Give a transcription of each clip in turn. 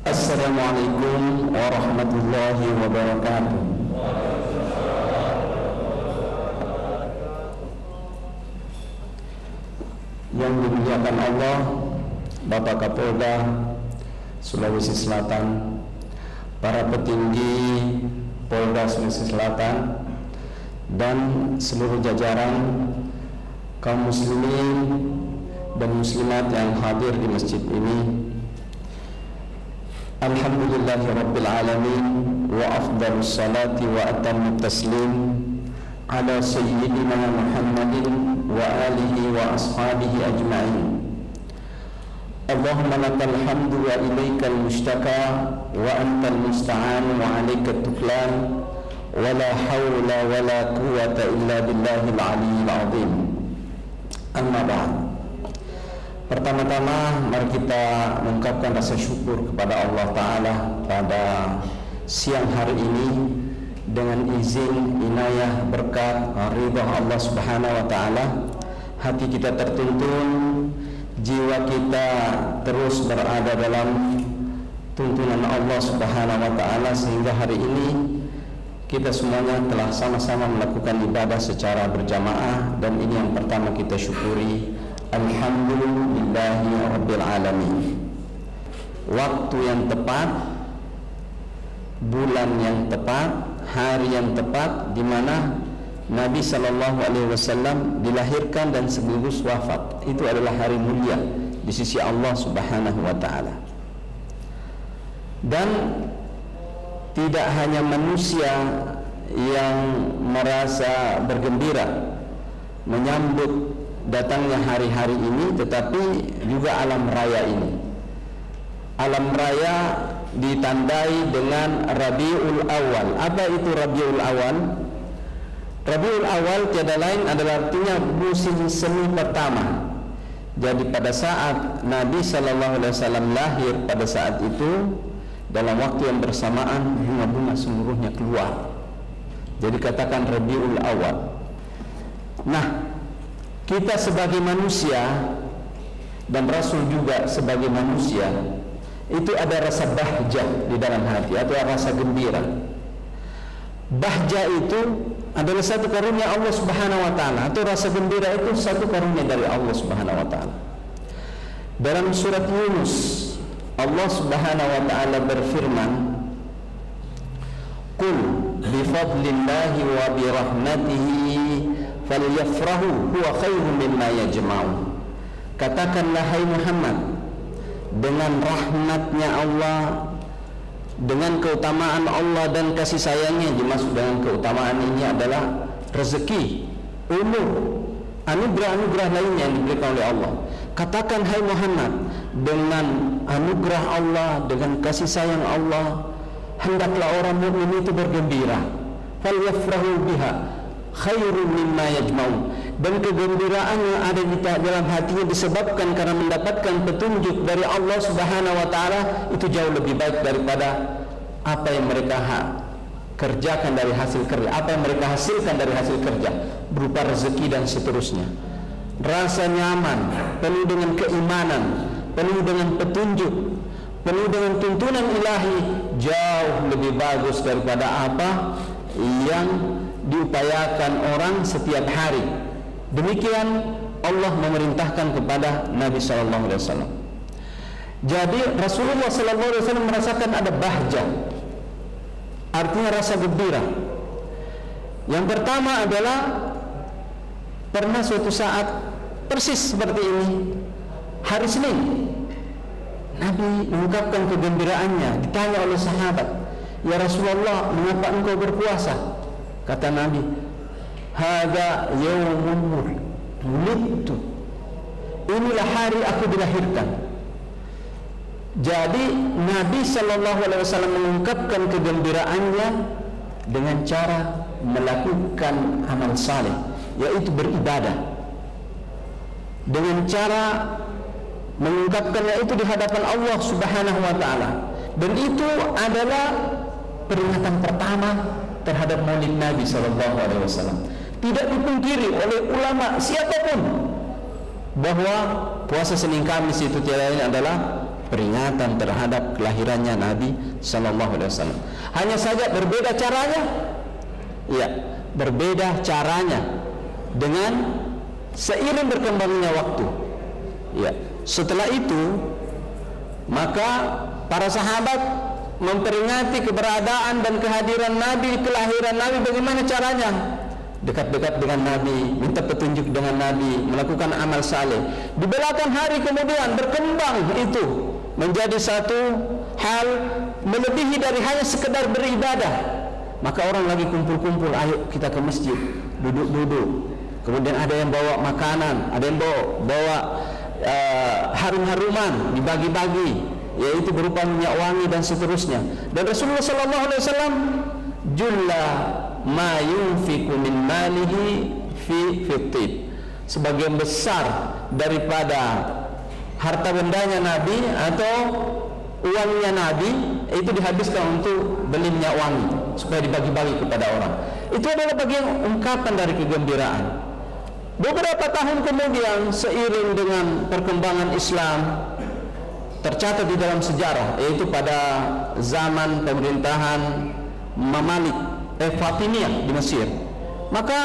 Assalamualaikum warahmatullahi wabarakatuh. Yang dimuliakan Allah, Bapak Kapolda Sulawesi Selatan, para petinggi Polda Sulawesi Selatan, dan seluruh jajaran kaum muslimin dan muslimat yang hadir di masjid ini. Alhamdulillahirabbil alamin wa afdhalus salati wa atamut taslim ala sayyidina Muhammadin wa alihi wa ashabihi ajma'in. Allahumma lakal hamdu wa ilaikal mushtaka wa antal musta'an wa alaikal tuklan wa la hawla wa la quwwata illa billahil aliyyil azim. Amma ba'd. Pertama-tama mari kita mengungkapkan rasa syukur kepada Allah Ta'ala pada siang hari ini dengan izin, inayah, berkat, ridha Allah Subhanahu wa Ta'ala. Hati kita tertuntun, jiwa kita terus berada dalam tuntunan Allah Subhanahu wa Ta'ala, sehingga hari ini kita semuanya telah sama-sama melakukan ibadah secara berjamaah, dan ini yang pertama kita syukuri. Alhamdulillahi rabbil alamin. Waktu yang tepat, bulan yang tepat, hari yang tepat di mana Nabi sallallahu alaihi wasallam dilahirkan dan sekaligus wafat. Itu adalah hari mulia di sisi Allah Subhanahu wa taala. Dan tidak hanya manusia yang merasa bergembira menyambut datangnya hari-hari ini, tetapi juga alam raya ini. Alam raya ditandai dengan Rabiul Awal. Apa itu Rabiul Awal? Rabiul Awal tiada lain adalah artinya musim semi pertama. Jadi pada saat Nabi sallallahu alaihi wasallam lahir, pada saat itu dalam waktu yang bersamaan bunga-bunga seluruhnya keluar. Jadi katakan Rabiul Awal. Nah, kita sebagai manusia dan Rasul juga sebagai manusia itu ada rasa bahjah di dalam hati atau rasa gembira. Bahjah itu adalah satu karunia Allah Subhanahu wa taala, atau rasa gembira itu satu karunia dari Allah Subhanahu wa taala. Dalam surat Yunus, Allah Subhanahu wa taala berfirman, "Qul bi fadlillahi wa bi rahmatihi falyafrahu huwa khairum mimma yajma'un." Katakanlah hai Muhammad, dengan rahmatnya Allah, dengan keutamaan Allah dan kasih sayangnya. Dimaksud dengan keutamaan ini adalah rezeki, umur, anugerah-anugerah lainnya yang diberikan oleh Allah. Katakan hai Muhammad, dengan anugerah Allah, dengan kasih sayang Allah, hendaklah orang mukmin itu bergembira. Falyafrahu biha khairun mimma yajma'un. Dan kegembiraan yang ada di dalam hatinya disebabkan karena mendapatkan petunjuk dari Allah Subhanahu wa taala, itu jauh lebih baik daripada apa yang mereka kerjakan dari hasil kerja, apa yang mereka hasilkan dari hasil kerja berupa rezeki dan seterusnya. Rasa nyaman, penuh dengan keimanan, penuh dengan petunjuk, penuh dengan tuntunan ilahi, jauh lebih bagus daripada apa yang diupayakan orang setiap hari. Demikian Allah memerintahkan kepada Nabi sallallahu alaihi wasallam. Jadi Rasulullah sallallahu alaihi wasallam merasakan ada bahjah, artinya rasa gembira. Yang pertama adalah pernah suatu saat persis seperti ini, hari Senin, Nabi mengungkapkan kegembiraannya. Ditanya oleh sahabat, "Ya Rasulullah, mengapa engkau berpuasa?" Kata Nabi, "Hadza yaumun wulidtu." Inilah hari aku dilahirkan. Jadi Nabi sallallahu alaihi wasallam mengungkapkan kegembiraannya dengan cara melakukan amal saleh, yaitu beribadah. Dengan cara mengungkapkannya itu di hadapan Allah Subhanahu wa taala. Dan itu adalah peringatan pertama terhadap Maulid Nabi sallallahu alaihi wasallam. Tidak dipungkiri oleh ulama siapapun bahwa puasa Senin Kamis itu tiada lain adalah peringatan terhadap kelahirannya Nabi sallallahu alaihi wasallam. Hanya saja berbeda caranya. Ya, berbeda caranya dengan seiring berkembangnya waktu. Ya, setelah itu maka para sahabat memperingati keberadaan dan kehadiran Nabi, kelahiran Nabi. Bagaimana caranya? Dekat-dekat dengan Nabi, minta petunjuk dengan Nabi, melakukan amal saleh. Di belakang hari kemudian berkembang itu menjadi satu hal melebihi dari hanya sekedar beribadah. Maka orang lagi kumpul-kumpul, ayo kita ke masjid, duduk-duduk. Kemudian ada yang bawa makanan, ada yang bawa harum-haruman, dibagi-bagi, yaitu berupa minyak wangi dan seterusnya. Dan Rasulullah sallallahu alaihi wasallam julla ma yunfiqu min malihi fi tib, sebagian besar daripada harta bendanya Nabi atau uangnya Nabi itu dihabiskan untuk beli minyak wangi supaya dibagi-bagi kepada orang. Itu adalah bagian ungkapan dari kegembiraan. Beberapa tahun kemudian, seiring dengan perkembangan Islam, tercatat di dalam sejarah, yaitu pada zaman pemerintahan Mamalik Fatimiyah di Mesir, maka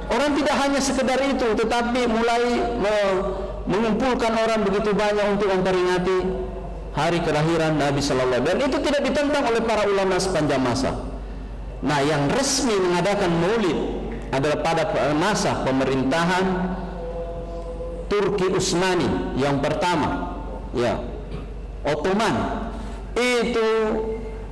orang tidak hanya sekedar itu, tetapi mulai mengumpulkan orang begitu banyak untuk memperingati hari kelahiran Nabi sallallahu alaihi wasallam, dan itu tidak ditentang oleh para ulama sepanjang masa. Nah, yang resmi mengadakan Maulid adalah pada masa pemerintahan Turki Utsmani yang pertama, ya, Ottoman. Itu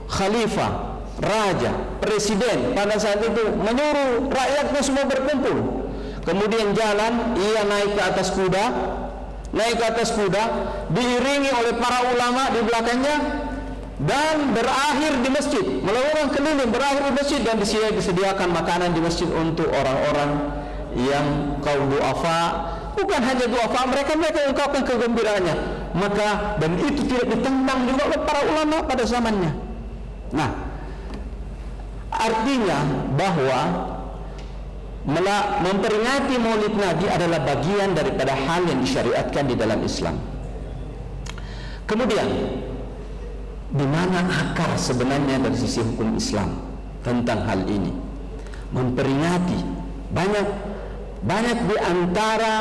khalifah, raja, presiden pada saat itu menyuruh rakyatnya semua berkumpul. Kemudian jalan, ia naik ke atas kuda, diiringi oleh para ulama di belakangnya, dan berakhir di masjid, melakukan keliling, berakhir di masjid, dan disediakan makanan di masjid untuk orang-orang yang kaum duafa. Bukan hanya duafa, mereka ungkapkan kegembiraannya. Maka, dan itu tidak ditentang juga oleh para ulama pada zamannya. Nah, artinya bahwa memperingati Maulid Nabi adalah bagian daripada hal yang disyariatkan di dalam Islam. Kemudian, di mana akar sebenarnya dari sisi hukum Islam tentang hal ini? Memperingati banyak di antara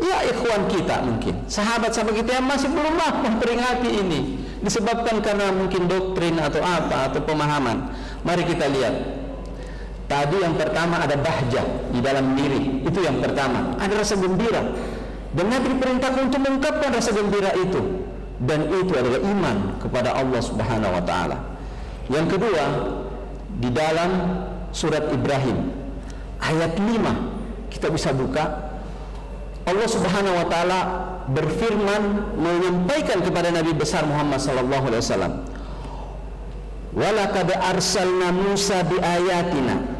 ikhwan kita, mungkin sahabat-sahabat kita yang masih belum memperingati ini, disebabkan karena mungkin doktrin atau apa, atau pemahaman. Mari kita lihat. Tadi yang pertama ada bahjah di dalam diri, itu yang pertama, ada rasa gembira, dan Nabi diperintahkan untuk mengungkapkan rasa gembira itu, dan itu adalah iman kepada Allah Subhanahu wa taala. Yang kedua, di dalam surat Ibrahim ayat 5 kita bisa buka, Allah Subhanahu wa taala berfirman menyampaikan kepada Nabi besar Muhammad sallallahu alaihi wasallam, "Walaqad arsalna Musa biayatina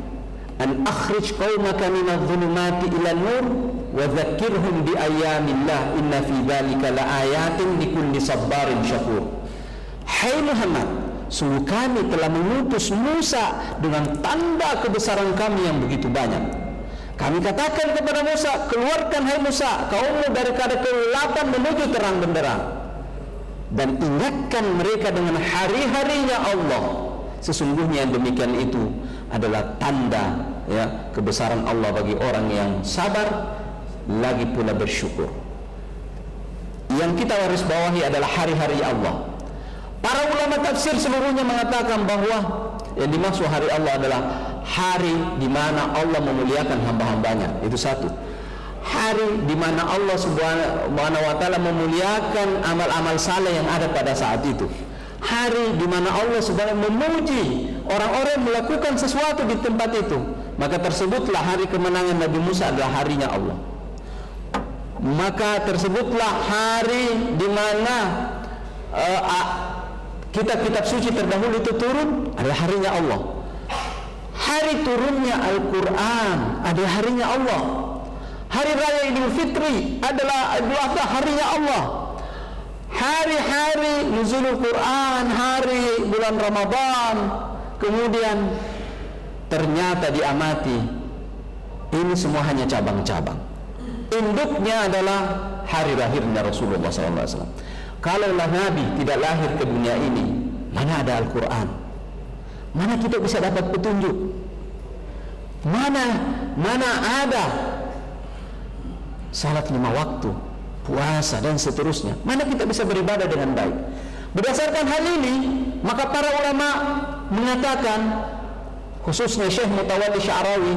an akhrij qaumaka minadh-dhulumati ilan nur wa dzakkirhum bi ayyamillah inna fi dzalika laayatin likulli sabarin syakur." Hai Muhammad, sungguh kami telah mengutus Musa dengan tanda kebesaran kami yang begitu banyak. Kami katakan kepada Musa, keluarkan hai Musa kaummu dari kegelapan menuju terang benderang, dan ingatkan mereka dengan hari-harinya Allah. Sesungguhnya yang demikian itu adalah tanda, ya, kebesaran Allah bagi orang yang sabar, lagi pula bersyukur. Yang kita harus bawahi adalah hari-hari Allah. Para ulama tafsir seluruhnya mengatakan bahwa yang dimaksud hari Allah adalah hari di mana Allah memuliakan hamba-hambanya. Itu satu. Hari di mana Allah Subhanahu wa taala memuliakan amal-amal saleh yang ada pada saat itu. Hari di mana Allah Subhanahu memuji orang-orang yang melakukan sesuatu di tempat itu. Maka tersebutlah hari kemenangan Nabi Musa adalah harinya Allah. Maka tersebutlah hari di mana kitab-kitab suci terdahulu itu turun, adalah harinya Allah. Hari turunnya Al-Quran adalah harinya Allah. Hari Raya Idul Fitri adalah Idul Adha, harinya Allah. Hari-hari nuzulul Quran, hari bulan Ramadan, kemudian ternyata diamati, ini semua hanya cabang-cabang. Induknya adalah hari lahirnya Rasulullah SAW. Kalaulah Nabi tidak lahir ke dunia ini, mana ada Al-Quran? Mana kita bisa dapat petunjuk? Mana ada salat 5 waktu, puasa dan seterusnya? Mana kita bisa beribadah dengan baik? Berdasarkan hal ini, maka para ulama mengatakan, khususnya Syekh Mutawalli Sya'rawi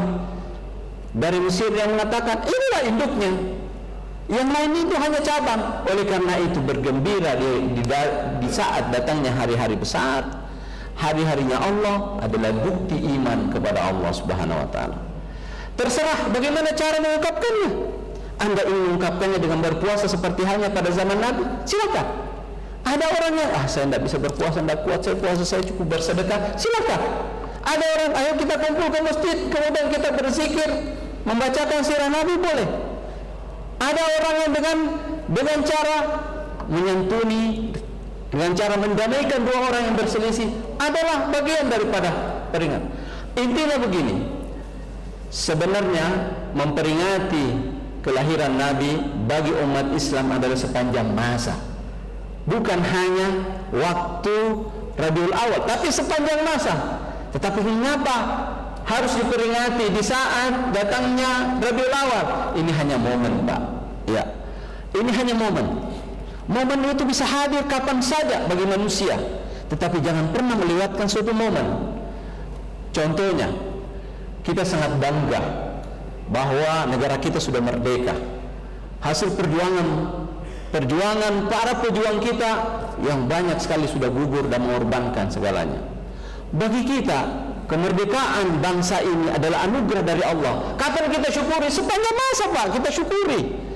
dari Mesir, yang mengatakan inilah induknya, yang lain itu hanya cabang. Oleh karena itu bergembira di saat datangnya hari-hari besar. Hari-harinya Allah adalah bukti iman kepada Allah Subhanahu wa ta'ala. Terserah bagaimana cara mengungkapkannya. Anda ingin mengungkapkannya dengan berpuasa seperti halnya pada zaman Nabi, silakan. Ada orang yang saya tidak bisa berpuasa, tidak kuat, saya puasa saya cukup bersedekah, silakan. Ada orang, ayo kita kumpul ke masjid, kemudian kita berzikir, membacakan sirah Nabi, boleh. Ada orang yang dengan cara menyantuni, dengan cara mendamaikan dua orang yang berselisih, adalah bagian daripada peringatan. Intinya begini, sebenarnya memperingati kelahiran Nabi bagi umat Islam adalah sepanjang masa, bukan hanya waktu Rabiul Awal, tapi sepanjang masa. Tetapi mengapa harus diperingati di saat datangnya Rabiul Awal? Ini hanya momen, Pak. Ya, ini hanya momen. Momen itu bisa hadir kapan saja bagi manusia, tetapi jangan pernah melewatkan suatu momen. Contohnya, kita sangat bangga bahwa negara kita sudah merdeka. Hasil perjuangan para pejuang kita yang banyak sekali sudah gugur dan mengorbankan segalanya. Bagi kita, kemerdekaan bangsa ini adalah anugerah dari Allah. Kapan kita syukuri? Sepanjang masa, Pak, kita syukuri.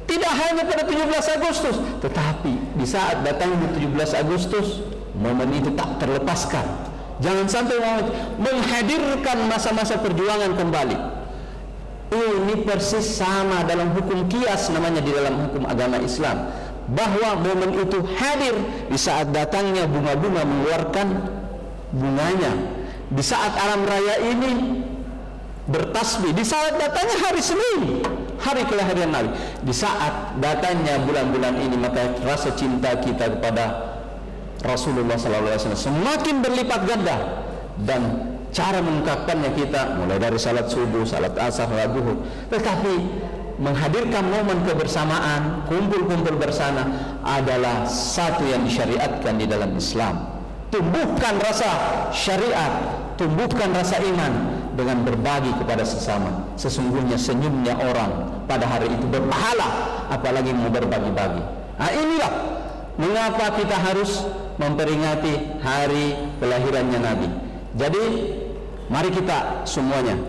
Tidak hanya pada 17 Agustus, tetapi di saat datangnya 17 Agustus, momen itu tak terlepaskan. Jangan sampai menghadirkan masa-masa perjuangan kembali. Ini persis sama dalam hukum qiyas, namanya di dalam hukum agama Islam, bahwa momen itu hadir di saat datangnya bunga-bunga mengeluarkan bunganya, di saat alam raya ini bertasbih, di saat datangnya hari Senin, hari kelahiran Nabi, di saat datangnya bulan-bulan ini, maka rasa cinta kita kepada Rasulullah SAW semakin berlipat ganda, dan cara mengungkapkannya kita mulai dari salat subuh, salat asar, salat zuhur. Tetapi menghadirkan momen kebersamaan, kumpul-kumpul bersama adalah satu yang disyariatkan di dalam Islam. Tumbuhkan rasa syariat, tumbuhkan rasa iman dengan berbagi kepada sesama. Sesungguhnya senyumnya orang pada hari itu berpahala, apalagi mau berbagi-bagi. Nah, inilah mengapa kita harus memperingati hari kelahirannya Nabi. Jadi mari kita semuanya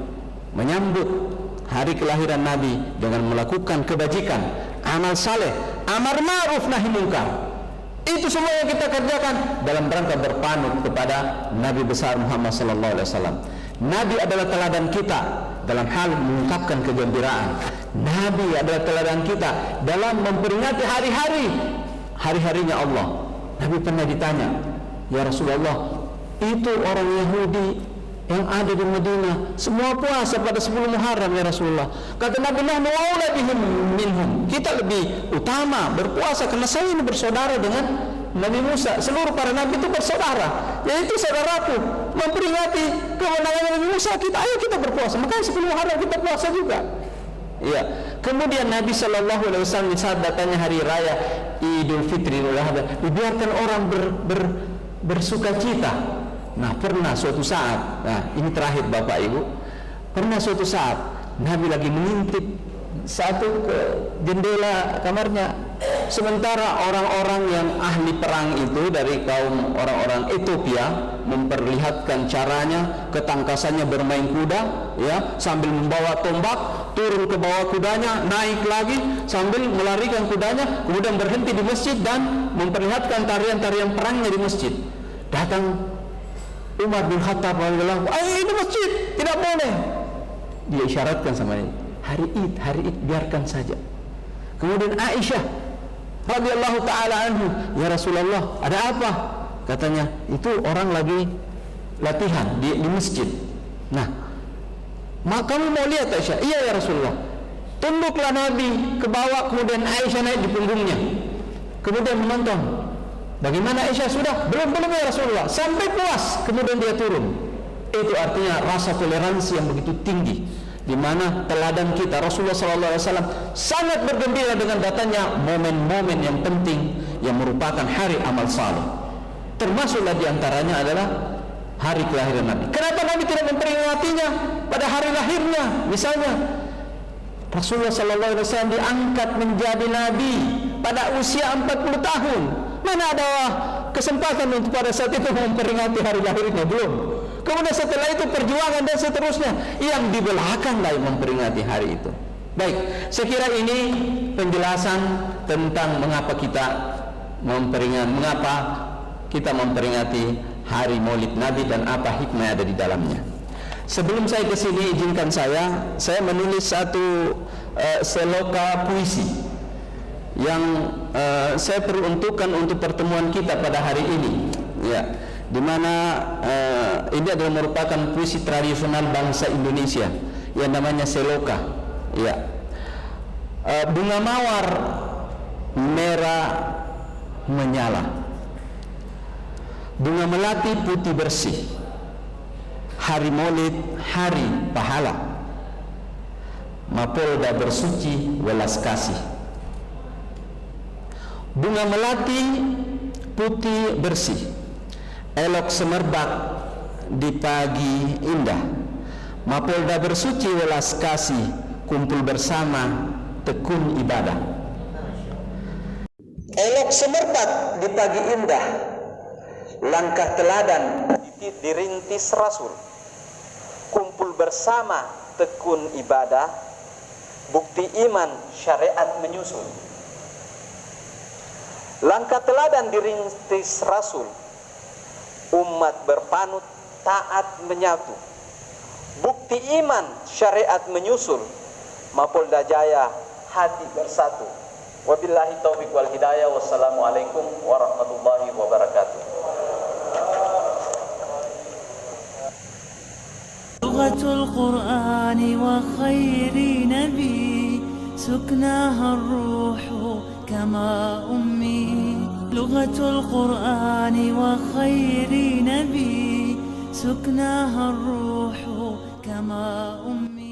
menyambut hari kelahiran Nabi dengan melakukan kebajikan, amal saleh, amar ma'ruf nahi munkar. Itu semua yang kita kerjakan dalam rangka berpanut kepada Nabi besar Muhammad sallallahu alaihi wasallam. Nabi adalah teladan kita dalam hal mengungkapkan kegembiraan. Nabi adalah teladan kita dalam memperingati hari-harinya Allah. Nabi pernah ditanya, "Ya Rasulullah, itu orang Yahudi yang ada di Madinah semua puasa pada 10 Muharram ya Rasulullah." Kata Nabi, "Nahnu aula bihim minhum." Kita lebih utama berpuasa karena saya ini bersaudara dengan Nabi Musa. Seluruh para nabi itu bersaudara, yaitu saudaraku. Memperingati kemenangan Nabi Musa, ayo kita berpuasa. Makanya 10 Muharram kita puasa juga. Ya. Kemudian Nabi Shallallahu Alaihi Wasallam saat datangnya hari raya Idul Fitri, dibiarkan orang bersuka cita. Nah, pernah suatu saat, nah ini terakhir Bapak Ibu, pernah suatu saat Nabi lagi mengintip satu ke jendela kamarnya, sementara orang-orang yang ahli perang itu dari kaum orang-orang Ethiopia memperlihatkan caranya, ketangkasannya bermain kuda, ya, sambil membawa tombak, turun ke bawah kudanya, naik lagi sambil melarikan kudanya, kemudian berhenti di masjid dan memperlihatkan tarian-tarian perangnya di masjid. Datang Umar bin Khattab radhiyallahu anhu, "Ayo ini masjid, tidak boleh." Dia isyaratkan sama dia, hari Id biarkan saja. Kemudian Aisyah radhiyallahu taala anhu, "Ya Rasulullah, ada apa?" Katanya, "Itu orang lagi latihan di masjid." Nah, kamu mau lihat Aisyah? "Iya ya Rasulullah." Tunduklah Nabi ke bawah, kemudian Aisyah naik di punggungnya. kemudian menonton. Bagaimana Aisyah? Sudah? Belum ya Rasulullah. Sampai puas, kemudian dia turun. Itu artinya rasa toleransi yang begitu tinggi, di mana teladan kita Rasulullah SAW sangat bergembira dengan datanya momen-momen yang penting yang merupakan hari amal saleh. Termasuklah diantaranya adalah hari kelahiran Nabi. Kenapa Nabi tidak memperingatinya pada hari lahirnya? Misalnya Rasulullah SAW diangkat menjadi Nabi pada usia 40 tahun. Mana ada kesempatan untuk pada saat itu memperingati hari lahirnya? Belum. Kemudian setelah itu perjuangan dan seterusnya, yang di belakang lah yang memperingati hari itu. Baik, saya kira ini penjelasan tentang mengapa kita memperingati hari Maulid Nabi dan apa hikmah yang ada di dalamnya. Sebelum saya ke sini, izinkan saya menulis satu seloka puisi yang saya peruntukkan untuk pertemuan kita pada hari ini, ya, di mana ini adalah merupakan puisi tradisional bangsa Indonesia yang namanya seloka, ya. Bunga mawar merah menyala, bunga melati putih bersih, hari Maulid hari pahala, Mapolda bersuci welas kasih. Bunga melati putih bersih, elok semerbak di pagi indah, Mapolda bersuci welas kasih, kumpul bersama tekun ibadah. Elok semerbak di pagi indah, langkah teladan dirintis Rasul, kumpul bersama tekun ibadah, bukti iman syariat menyusul. Langkah teladan dirintis Rasul, umat berpanut taat menyatu, bukti iman syariat menyusul, Mapolda Jaya hati bersatu. Wabillahi taufiq wal hidayah. Wassalamualaikum warahmatullahi wabarakatuh. Lughatul Qur'ani wa khairi nabi, suknaha ar-ruhu kama ummi. Lughatul Qur'ani wa khairi nabi, suknaha ar-ruhu kama ummi.